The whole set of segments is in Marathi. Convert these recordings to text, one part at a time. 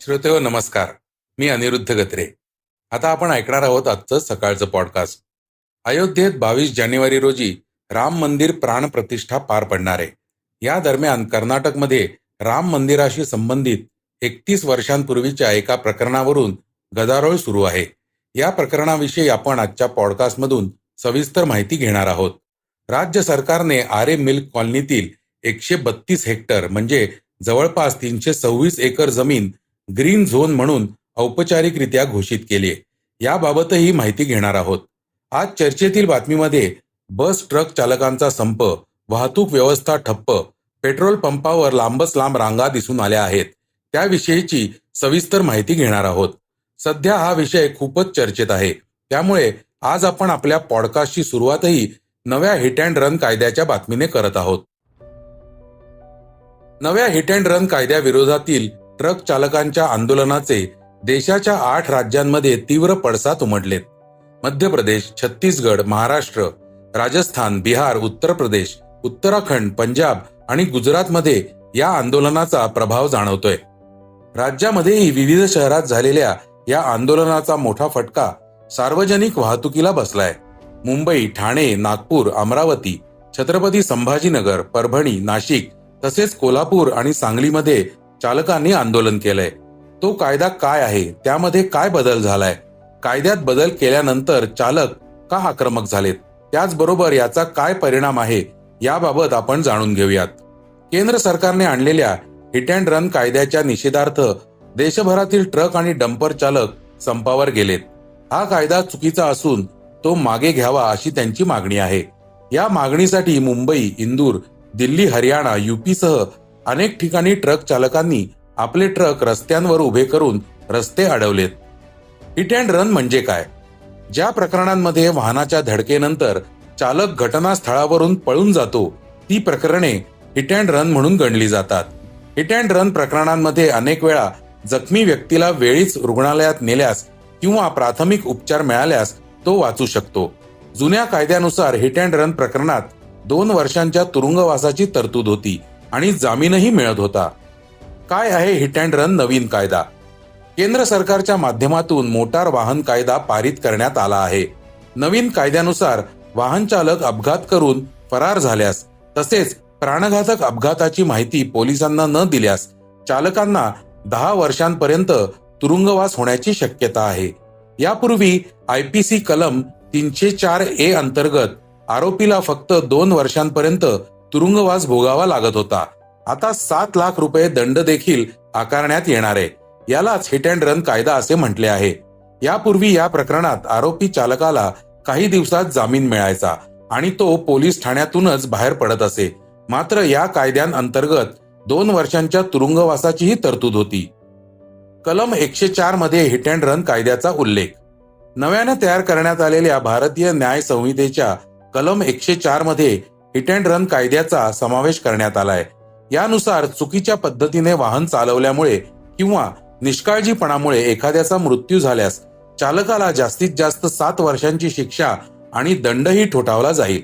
श्रोतेहो नमस्कार. मी अनिरुद्ध गत्रे. आता आपण ऐकणार आहोत आजचं सकाळचं पॉडकास्ट. अयोध्येत 22 जानेवारी रोजी राम मंदिर प्राण प्रतिष्ठा पार पडणार आहे. या दरम्यान कर्नाटकमध्ये राम मंदिराशी संबंधित 31 वर्षांपूर्वीच्या एका प्रकरणावरून गदारोळ सुरू आहे. या प्रकरणाविषयी आपण आजच्या पॉडकास्टमधून सविस्तर माहिती घेणार आहोत. राज्य सरकारने आरे मिल्क कॉलनीतील 132 हेक्टर म्हणजे जवळपास 326 एकर जमीन ग्रीन झोन म्हणून औपचारिकरित्या घोषित केली आहे. याबाबतही माहिती घेणार आहोत. आज चर्चेतील बातमीमध्ये बस ट्रक चालकांचा संप, वाहतूक व्यवस्था ठप्प, पेट्रोल पंपावर लांबच लांब रांगा दिसून आल्या आहेत. त्याविषयीची सविस्तर माहिती घेणार आहोत. सध्या हा विषय खूपच चर्चेत आहे. त्यामुळे आज आपण आपल्या पॉडकास्टची सुरुवातही नव्या हिट अँड रन कायद्याच्या बातमीने करत आहोत. नव्या हिट अँड रन कायद्याविरोधातील ट्रक चालकांच्या आंदोलनाचे देशाच्या 8 राज्यांमध्ये तीव्र पडसाद उमटलेत. मध्य प्रदेश, छत्तीसगड, महाराष्ट्र, राजस्थान, बिहार, उत्तर प्रदेश, उत्तराखंड, पंजाब आणि गुजरातमध्ये या आंदोलनाचा प्रभाव जाणवतोय. राज्यामध्येही विविध शहरात झालेल्या या आंदोलनाचा मोठा फटका सार्वजनिक वाहतुकीला बसलाय. मुंबई, ठाणे, नागपूर, अमरावती, छत्रपती संभाजीनगर, परभणी, नाशिक तसेच कोल्हापूर आणि सांगलीमध्ये चालकांनी आंदोलन केलंय. तो कायदा काय आहे, त्यामध्ये काय बदल झालाय, कायद्यात बदल केल्यानंतर चालक का आक्रमक झालेत, त्याचबरोबर याचा काय परिणाम आहे याबाबत आपण जाणून घेऊयात. केंद्र सरकारने आणलेल्या हिट अँड रन कायद्याच्या निषेधार्थ देशभरातील ट्रक आणि डंपर चालक संपावर गेलेत. हा कायदा चुकीचा असून तो मागे घ्यावा अशी त्यांची मागणी आहे. या मागणीसाठी मुंबई, इंदूर, दिल्ली, हरियाणा, यूपीसह अनेक ठिकाणी ट्रक चालकांनी आपले ट्रक रस्त्यांवर उभे करून रस्ते अडवलेत. हिट अँड रन म्हणजे काय? ज्या प्रकरणांमध्ये वाहनाच्या धडकेनंतर चालक घटनास्थळावरून पळून जातो ती प्रकरणे हिट अँड रन म्हणून गणली जातात. हिट अँड रन प्रकरणांमध्ये अनेक वेळा जखमी व्यक्तीला वेळीच रुग्णालयात नेल्यास किंवा प्राथमिक उपचार मिळाल्यास तो वाचू शकतो. जुन्या कायद्यानुसार हिट अँड रन प्रकरणात 2 वर्षांच्या तुरुंगवासाची तरतूद होती आणि जामीनही मिळत होता. काय आहे हिट अँड रन नवीन कायदा? केंद्र सरकारच्या माध्यमातून मोटार वाहन कायदा पारित करण्यात आला आहे. नवीन कायद्यानुसार वाहन चालक अपघात करून फरार झाल्यास तसेच प्राणघातक अपघाताची माहिती पोलिसांना न दिल्यास चालकांना 10 वर्षांपर्यंत तुरुंगवास होण्याची शक्यता आहे. यापूर्वी IPC कलम 304A अंतर्गत आरोपीला फक्त 2 वर्षांपर्यंत तुरुंगवास भोगावा लागत होता. आता 7 लाख रुपये दंड देखील आकारण्यात येणार आहे. यालाच हिट अँड रन कायदा असे म्हटले आहे. यापूर्वी या प्रकरणात आरोपी चालकाला काही दिवसात जामीन मिळायचा आणि तो पोलीस ठाण्यातूनच बाहेर पडत असे. मात्र या कायद्यांअंतर्गत 2 वर्षांच्या तुरुंगवासाचीही तरतूद होती. कलम 104 मध्ये हिट अँड रन कायद्याचा उल्लेख. नव्याने तयार करण्यात आलेल्या भारतीय न्याय संहितेच्या कलम 104 मध्ये हिट अँड रन कायद्याचा समावेश करण्यात आलाय. यानुसार चुकीच्या पद्धतीने वाहन चालवल्यामुळे किंवा निष्काळजीपणामुळे एखाद्याचा मृत्यू झाल्यास चालकाला जास्तीत जास्त 7 वर्षांची शिक्षा आणि दंडही ठोठावला जाईल.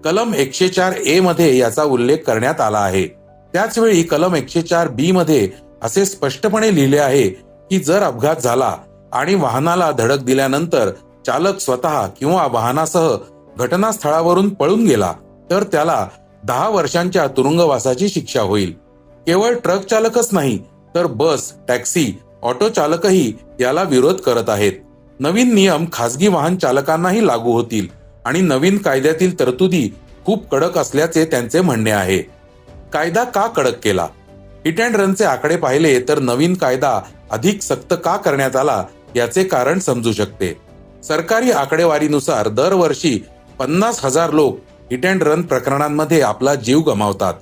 कलम 104A मध्ये याचा उल्लेख करण्यात आला आहे. त्याचवेळी कलम 104B मध्ये असे स्पष्टपणे लिहिले आहे की जर अपघात झाला आणि वाहनाला धडक दिल्यानंतर चालक स्वतः किंवा वाहनासह घटनास्थळावरून पळून गेला तर त्याला 10 वर्षांच्या तुरुंगवासाची शिक्षा होईल. केवळ ट्रक चालकच नाही तर बस, टॅक्सी, ऑटो चालकही याला विरोध करत आहेत. नवीन नियम खासगी वाहन चालकांनाही लागू होतील आणि नवीन कायद्यातील तरतुदी खूप कडक असल्याचे त्यांचे म्हणणे आहे. कायदा का कडक केला? हिट अँड रनचे आकडे पाहिले तर नवीन कायदा अधिक सक्त का करण्यात आला याचे कारण समजू शकते. सरकारी आकडेवारीनुसार दरवर्षी 50,000 लोक हिट अँड रन प्रकरणांमध्ये आपला जीव गमावतात.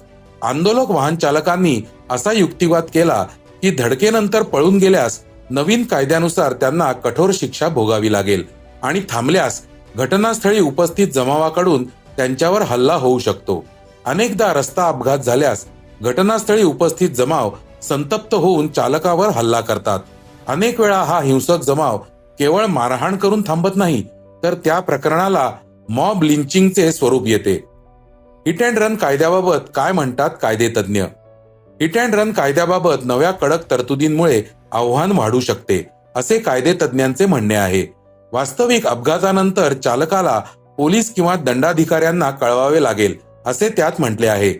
आंदोलक वाहन चालकांनी असा युक्तिवाद केला की धडकेनंतर पळून गेल्यास नवीन कायद्यानुसार त्यांना कठोर शिक्षा भोगावी लागेल आणि थांबल्यास घटनास्थळी उपस्थित जमावाकडून त्यांच्यावर हल्ला होऊ शकतो. अनेकदा रस्ता अपघात झाल्यास घटनास्थळी उपस्थित जमाव संतप्त होऊन चालकावर हल्ला करतात. अनेक वेळा हा हिंसक जमाव केवळ मारहाण करून थांबत नाही तर त्या प्रकरणाला मॉब लिंचिंगचे स्वरूप येते. हिट अँड रन कायद्याबाबत काय म्हणतात कायदेतज्ञ? हिट अँड रन कायद्याबाबत नव्या कडक तरतुदींमुळे आव्हान वाढू शकते, असे कायदे तज्ज्ञांचे म्हणणे आहे. वास्तविक अपघातानंतर चालकाला पोलीस किंवा दंडाधिकाऱ्यांना कळवावे लागेल, असे त्यात म्हटले आहे.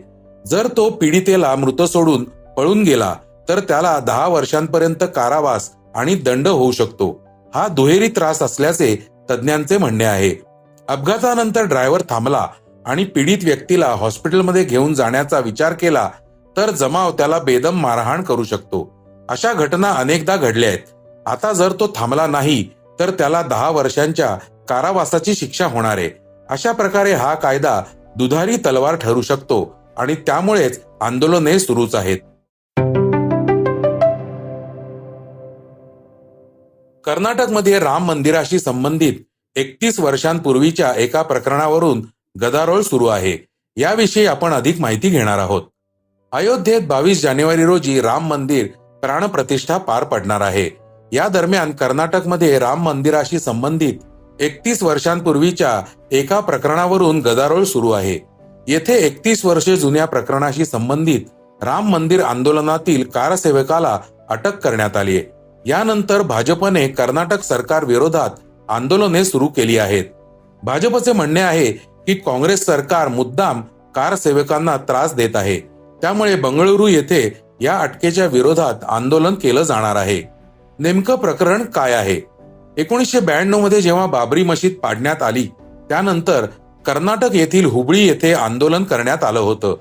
जर तो पीडितेला मृत सोडून पळून गेला तर त्याला 10 वर्षांपर्यंत कारावास आणि दंड होऊ शकतो. हा दुहेरी त्रास असल्याचे तज्ज्ञांचे म्हणणे आहे. अपघातानंतर ड्रायव्हर थांबला आणि पीडित व्यक्तीला हॉस्पिटलमध्ये घेऊन जाण्याचा विचार केला तर जमाव त्याला बेदम मारहाण करू शकतो. अशा घटना अनेकदा घडल्या आहेत. आता जर तो थांबला नाही तर त्याला 10 वर्षांच्या कारावासाची शिक्षा होणार आहे. अशा प्रकारे हा कायदा दुधारी तलवार ठरू शकतो आणि त्यामुळेच आंदोलने सुरूच आहेत. कर्नाटकमध्ये राम मंदिराशी संबंधित 31 वर्षांपूर्वीच्या एका प्रकरणावरून गदारोळ सुरू आहे. याविषयी आपण अधिक माहिती घेणार आहोत. अयोध्येत 22 जानेवारी रोजी राम मंदिर प्राणप्रतिष्ठा पार पडणार आहे. या दरम्यान कर्नाटकमध्ये राम मंदिराशी संबंधित 31 वर्षांपूर्वीच्या एका प्रकरणावरून गदारोळ सुरू आहे. येथे 31 वर्षे जुन्या प्रकरणाशी संबंधित राम मंदिर आंदोलनातील कारसेवकाला अटक करण्यात आली आहे. यानंतर भाजपने कर्नाटक सरकार विरोधात आंदोलने सुरू केली आहेत. भाजपचे म्हणणे आहे की काँग्रेस सरकार मुद्दाम कारसेवकांना त्रास देत आहे. त्यामुळे बंगळुरू येथे या अटकेच्या विरोधात आंदोलन केलं जाणार आहे. नेमकं प्रकरण काय आहे? 1992 मध्ये जेव्हा बाबरी मशीद पाडण्यात आली त्यानंतर कर्नाटक येथील हुबळी येथे आंदोलन करण्यात आलं होतं.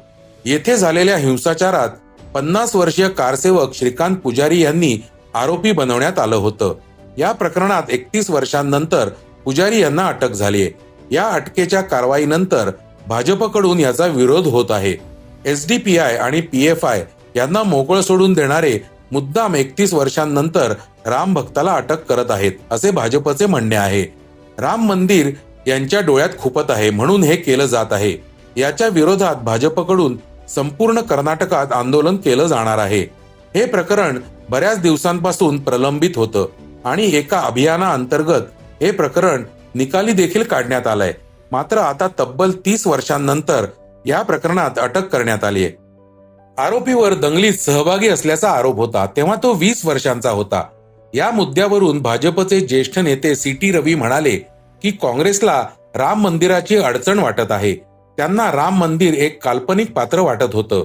येथे झालेल्या हिंसाचारात 50 वर्षीय कारसेवक श्रीकांत पुजारी यांनी आरोपी बनवण्यात आलं होतं. या प्रकरणात 31 वर्षांनंतर पुजारी यांना अटक झालीय. या अटकेच्या कारवाईनंतर भाजपकडून याचा विरोध होत आहे. एसडीपीआय आणि पीएफआय यांना मोकळं सोडून देणारे मुद्दाम 31 वर्षांनंतर राम भक्ताला अटक करत आहेत, असे भाजपचे म्हणणे आहे. राम मंदिर यांच्या डोळ्यात खुपत आहे म्हणून हे केलं जात आहे. याच्या विरोधात भाजपकडून संपूर्ण कर्नाटकात आंदोलन केलं जाणार आहे. हे प्रकरण बऱ्याच दिवसांपासून प्रलंबित होतं आणि एका अभियानाअंतर्गत हे प्रकरण निकाली देखील काढण्यात आलंय. मात्र आता तब्बल 30 वर्षांनंतर या प्रकरणात अटक करण्यात आली आहे. आरोपीवर दंगलीत सहभागी असल्याचा आरोप होता तेव्हा तो 20 वर्षांचा होता. या मुद्द्यावरून भाजपचे ज्येष्ठ नेते सी.टी. रवी म्हणाले की काँग्रेसला राम मंदिराची अडचण वाटत आहे. त्यांना राम मंदिर एक काल्पनिक पात्र वाटत होतं.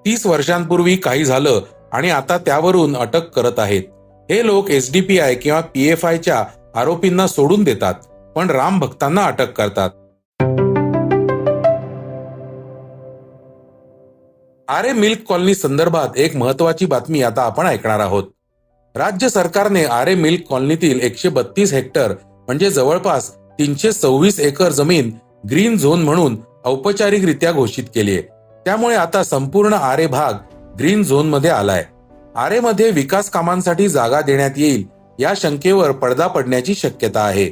30 वर्षांपूर्वी काही झालं आणि आता त्यावरून अटक करत आहेत. हे लोक एसडीपीआय किंवा पीएफआयच्या आरोपींना सोडून देतात पण राम भक्तांना अटक करतात. आरे मिल्क कॉलनी संदर्भात एक महत्वाची बातमी आता आपण ऐकणार आहोत. राज्य सरकारने आरे मिल्क कॉलनीतील 132 हेक्टर म्हणजे जवळपास 326 एकर जमीन ग्रीन झोन म्हणून औपचारिकरित्या घोषित केली आहे. त्यामुळे आता संपूर्ण आरे भाग ग्रीन झोन मध्ये आलाय. आरे मध्ये विकास कामांसाठी जागा देण्यात येईल या शंकेवर पडदा पडण्याची शक्यता आहे.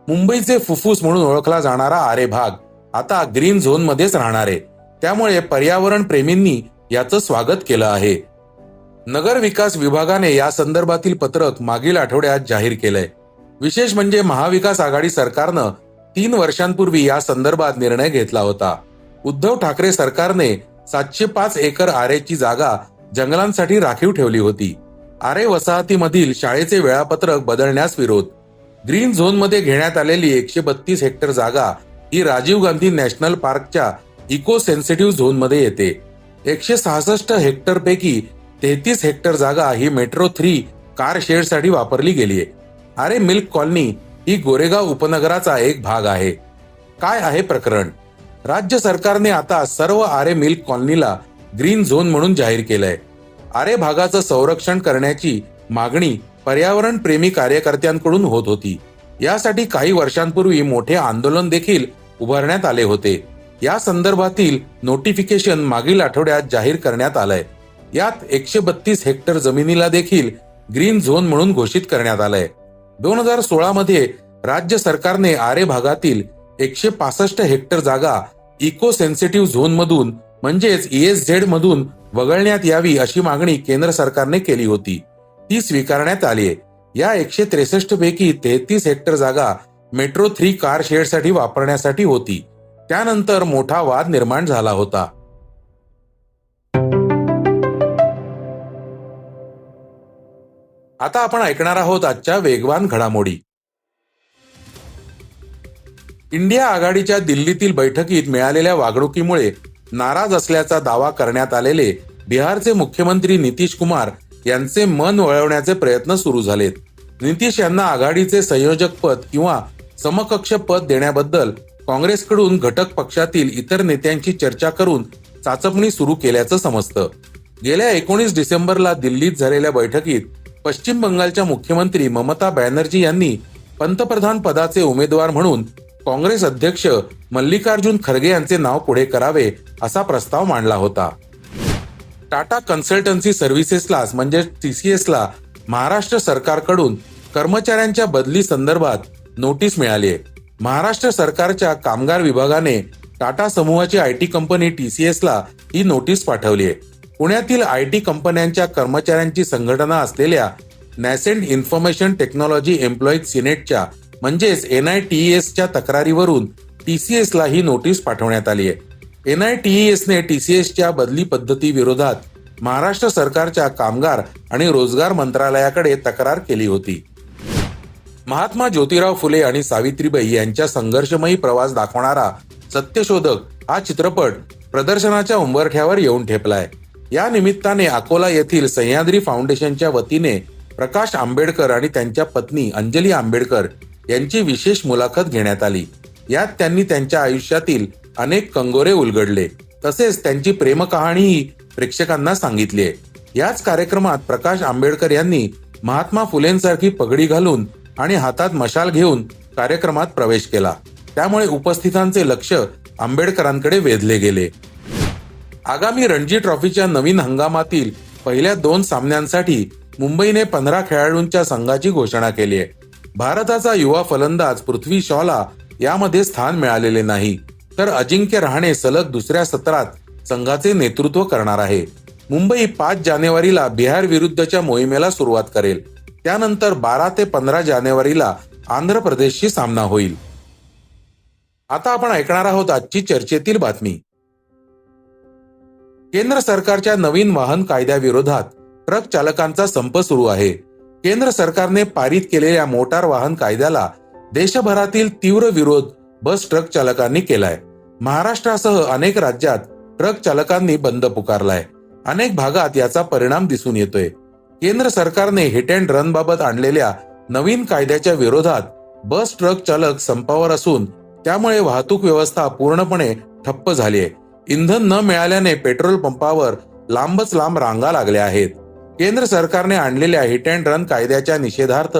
मुंबईचे फुफ्फुस म्हणून ओळखला जाणारा आरे भाग आता ग्रीन झोन मध्येच राहणार आहे. त्यामुळे पर्यावरण प्रेमींनी याचं स्वागत केलं आहे. नगर विकास विभागाने या संदर्भातील पत्रक मागील आठवड्यात जाहीर केलंय. विशेष म्हणजे महाविकास आघाडी सरकारनं 3 वर्षांपूर्वी या संदर्भात निर्णय घेतला होता. उद्धव ठाकरे सरकारने 705 एकर आरेची जागा जंगलांसाठी राखीव ठेवली होती. आरे वसाहतीमधील शाळेचे वेळापत्रक बदलण्यास विरोध. ग्रीन झोन मध्ये घेण्यात आलेली 132 हेक्टर जागा ही राजीव गांधी नॅशनल पार्कच्या इको सेन्सिटिव्ह झोन मध्ये येते. 166 हेक्टर पैकी 33 हेक्टर जागा ही मेट्रो 3 कार शेडसाठी वापरली गेली आहे. आरे मिल्क कॉलनी ही गोरेगाव उपनगराचा एक भाग आहे. काय आहे प्रकरण? राज्य सरकारने आता सर्व आरे मिल्क कॉलनीला ग्रीन झोन म्हणून जाहीर केलंय. आरे भागाचं संरक्षण करण्याची मागणी पर्यावरण प्रेमी कार्यकर्त्यांकडून होत होती. यासाठी काही वर्षांपूर्वी मोठे आंदोलन देखील उभारण्यात आले होते. या संदर्भातील नोटिफिकेशन मागील आठवड्यात जाहीर करण्यात आलंय. यात 132 हेक्टर जमिनीला देखील ग्रीन झोन म्हणून घोषित करण्यात आलंय. 2016 मध्ये राज्य सरकारने आरे भागातील 165 हेक्टर जागा इको सेन्सिटिव्ह झोन मधून म्हणजेच ESZ मधून वगळण्यात यावी अशी मागणी केंद्र सरकारने केली होती. ती स्वीकारण्यात आली आहे. या 163 पैकी 33 हेक्टर जागा मेट्रो 3 कार शेडसाठी वापरण्यासाठी होती. त्यानंतर मोठा वाद निर्माण झाला होता. आता आपण ऐकणार आहोत आजच्या वेगवान घडामोडी. इंडिया आघाडीच्या दिल्लीतील बैठकीत मिळालेल्या वागणुकीमुळे नाराज असल्याचा दावा करण्यात आलेले बिहारचे मुख्यमंत्री नितीश कुमार यांचे मन वळवण्याचे प्रयत्न सुरू झालेत. नितीश यांना आघाडीचे संयोजक पद किंवा समकक्ष पद देण्याबद्दल काँग्रेसकडून घटक पक्षातील इतर नेत्यांची चर्चा करून चाचपणी सुरू केल्याचं समजतं. गेल्या 19 डिसेंबरला दिल्लीत झालेल्या बैठकीत पश्चिम बंगालच्या मुख्यमंत्री ममता बॅनर्जी यांनी पंतप्रधान पदाचे उमेदवार म्हणून काँग्रेस अध्यक्ष मल्लिकार्जुन खरगे यांचे नाव पुढे करावे असा प्रस्ताव मांडला होता. टाटा कन्सल्टन्सी सर्व्हिसेसला म्हणजे TCSला महाराष्ट्र सरकारकडून कर्मचाऱ्यांच्या बदली संदर्भात नोटीस मिळाली आहे. महाराष्ट्र सरकारच्या कामगार विभागाने टाटा समूहाची IT कंपनी TCSला ही नोटीस पाठवली आहे. पुण्यातील IT कंपन्यांच्या कर्मचाऱ्यांची संघटना असलेल्या नॅसेंट इन्फॉर्मेशन टेक्नॉलॉजी एम्प्लॉईज सिनेटच्या म्हणजेच NITESच्या तक्रारीवरून TCSला ही नोटीस पाठवण्यात आली आहे. NITESने TCSच्या बदली पद्धती विरोधात महाराष्ट्र सरकारच्या कामगार आणि रोजगार मंत्रालयाकडे तक्रार केली होती. महात्मा ज्योतिराव फुले आणि सावित्रीबाई यांच्या संघर्षमयी प्रवास दाखवणारा सत्यशोधक हा चित्रपट प्रदर्शनाच्या उंबरठ्यावर येऊन ठेपलाय. या निमित्ताने अकोला येथील सह्याद्री फाउंडेशनच्या वतीने प्रकाश आंबेडकर आणि त्यांच्या पत्नी अंजली आंबेडकर यांची विशेष मुलाखत घेण्यात आली. यात त्यांनी त्यांच्या आयुष्यातील अनेक कंगोरे उलगडले, तसेच त्यांची प्रेमकहाणीही प्रेक्षकांना सांगितली आहे. याच कार्यक्रमात प्रकाश आंबेडकर यांनी महात्मा फुलेंसारखी पगडी घालून आणि हातात मशाल घेऊन कार्यक्रमात प्रवेश केला. त्यामुळे उपस्थितांचे लक्ष आंबेडकरांकडे वेधले गेले. आगामी रणजी ट्रॉफीच्या नवीन हंगामातील पहिल्या 2 सामन्यांसाठी मुंबईने 15 खेळाडूंच्या संघाची घोषणा केली आहे. भारताचा युवा फलंदाज पृथ्वी शॉला यामध्ये स्थान मिळालेले नाही, तर अजिंक्य रहाणे सलग दुसऱ्या सत्रात संघाचे नेतृत्व करणार आहे. मुंबई 5 जानेवारीला बिहार विरुद्धच्या मोहिमेला सुरुवात करेल. त्यानंतर 12 ते 15 जानेवारीला आंध्र प्रदेशशी सामना होईल. आता आपण ऐकणार आहोत आजची चर्चेतील बातमी. केंद्र सरकारच्या नवीन वाहन कायद्याविरोधात ट्रक चालकांचा संप सुरू आहे. केंद्र सरकारने पारित केलेल्या मोटार वाहन कायद्याला देशभरातील तीव्र विरोध बस ट्रक चालकांनी केलाय. महाराष्ट्रासह अनेक राज्यात ट्रक चालकांनी बंद पुकारलाय. अनेक भागात याचा परिणाम दिसून येतोय. केंद्र सरकारने हिट अँड रन बाबत आणलेल्या नवीन कायद्याच्या विरोधात बस ट्रक चालक संपावर असून त्यामुळे वाहतूक व्यवस्था पूर्णपणे ठप्प झाली आहे. इंधन न मिळाल्याने पेट्रोल पंपावर लांबच लांब रांगा लागल्या आहेत. केंद्र सरकारने आणलेल्या हिट अँड रन कायद्याच्या निषेधार्थ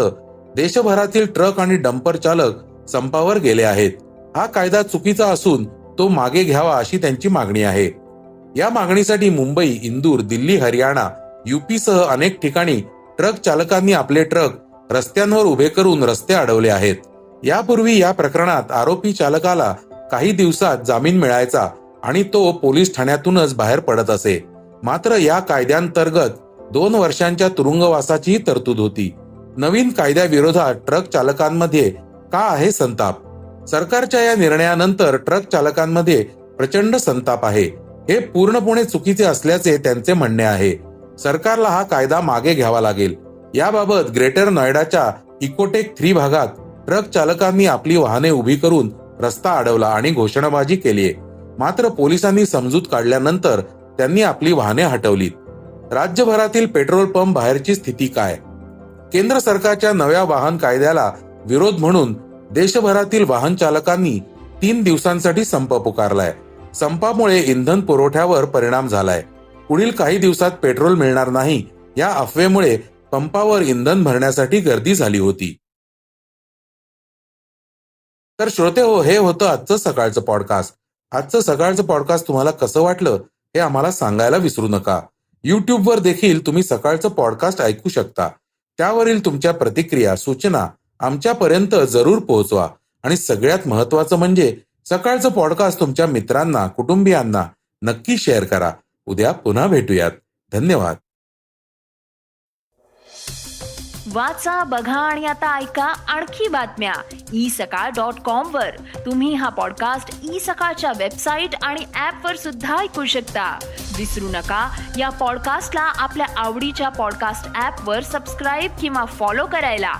देशभरातील ट्रक आणि डंपर चालक संपावर गेले आहेत. हा कायदा चुकीचा असून तो मागे घ्यावा अशी त्यांची मागणी आहे. या मागणीसाठी मुंबई, इंदूर, दिल्ली, हरियाणा, UP सह अनेक ठिकाणी ट्रक चालकांनी आपले ट्रक रस्त्यांवर उभे करून रस्ते अडवले आहेत. यापूर्वी या प्रकरणात आरोपी चालकाला काही दिवसात जामीन मिळायचा आणि तो पोलीस ठाण्यातूनच बाहेर पडत असे. मात्र या कायद्यांतर्गत 2 वर्षांच्या तुरुंगवासाचीही तरतूद होती. नवीन कायद्याविरोधात ट्रक चालकांमध्ये का आहे संताप? सरकारच्या या निर्णयानंतर ट्रक चालकांमध्ये प्रचंड संताप आहे. हे पूर्णपणे चुकीचे असल्याचे त्यांचे म्हणणे आहे. सरकारला हा कायदा मागे घ्यावा लागेल. याबाबत ग्रेटर नोएडाच्या इकोटेक 3 भागात ट्रक चालकांनी आपली वाहने उभी करून रस्ता अडवला आणि घोषणाबाजी केली. मात्र पोलिसांनी समजूत काढल्यानंतर त्यांनी आपली वाहने हटवली. राज्यभरातील पेट्रोल पंप बाहेरची स्थिती काय? केंद्र सरकारच्या नव्या वाहन कायद्याला विरोध म्हणून देशभरातील वाहन चालकांनी 3 दिवसांसाठी संप पुकारलाय. संपामुळे इंधन पुरवठ्यावर परिणाम झालाय. पुढील काही दिवसात पेट्रोल मिळणार नाही या अफवेमुळे पंपावर इंधन भरण्यासाठी गर्दी झाली होती. तर श्रोते हो, हे होतं आजचं सकाळचं पॉडकास्ट. आजचं सकाळचं पॉडकास्ट तुम्हाला कसं वाटलं हे आम्हाला सांगायला विसरू नका. युट्यूबवर देखील तुम्ही सकाळचं पॉडकास्ट ऐकू शकता. त्यावरील तुमच्या प्रतिक्रिया, सूचना आमच्यापर्यंत जरूर पोहोचवा. आणि सगळ्यात महत्त्वाचं म्हणजे सकाळचं पॉडकास्ट तुमच्या मित्रांना, कुटुंबियांना नक्की शेअर करा. उद्या पुन्हा भेटूयात. धन्यवाद. वाचा, बघा आणि आता ऐका आणखी बातम्या isakal.com वर. तुम्ही हा पॉडकास्ट सकाळच्या वेबसाईट आणि ऍप वर सुद्धा ऐकू शकता. विसरू नका, या पॉडकास्टला आपल्या आवडीच्या पॉडकास्ट ऍप वर सबस्क्राईब किंवा फॉलो करायला.